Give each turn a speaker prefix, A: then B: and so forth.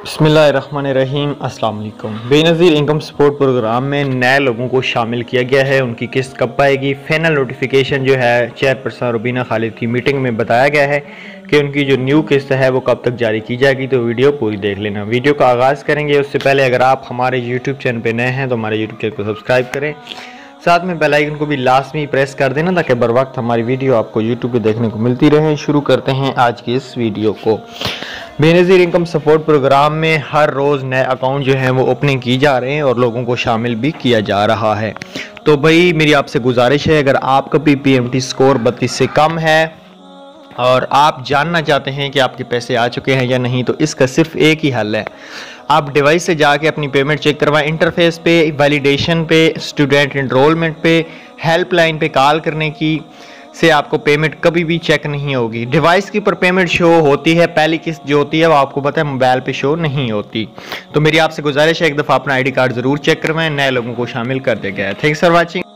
A: बिस्मिल्लाहिर्रहमानिर्रहीम अस्सलाम वालेकुम। बेनज़ीर इनकम सपोर्ट प्रोग्राम में नए लोगों को शामिल किया गया है। उनकी किस्त कब पाएगी, फाइनल नोटिफिकेशन जो है चेयरपर्सन रुबीना खालिद की मीटिंग में बताया गया है कि उनकी जो न्यू किस्त है वो कब तक जारी की जाएगी। तो वीडियो पूरी देख लेना। वीडियो का आगाज़ करेंगे उससे पहले अगर आप हमारे यूट्यूब चैनल पर नए हैं तो हमारे यूट्यूब चैनल को सब्सक्राइब करें, साथ में बेल आइकन को भी लाजमी प्रेस कर देना ताकि बर वक्त हमारी वीडियो आपको यूट्यूब पे देखने को मिलती रहे। शुरू करते हैं आज की इस वीडियो को। बेनज़ीर इनकम सपोर्ट प्रोग्राम में हर रोज़ नए अकाउंट जो हैं वो ओपनिंग की जा रहे हैं और लोगों को शामिल भी किया जा रहा है। तो भाई मेरी आपसे गुजारिश है, अगर आपका भी PMT स्कोर 32 से कम है और आप जानना चाहते हैं कि आपके पैसे आ चुके हैं या नहीं, तो इसका सिर्फ एक ही हल है। आप डिवाइस से जाके अपनी पेमेंट चेक करवाएं। इंटरफेस पे, वैलिडेशन पे, स्टूडेंट एनरोलमेंट पे, हेल्पलाइन पे कॉल करने की से आपको पेमेंट कभी भी चेक नहीं होगी। डिवाइस के ऊपर पेमेंट शो होती है, पहली किस्त जो होती है वो आपको पता है मोबाइल पे शो नहीं होती। तो मेरी आपसे गुजारिश है एक दफ़ा अपना ID कार्ड ज़रूर चेक करवाएं। नए लोगों को शामिल कर दिया गया है। Thanks for watching.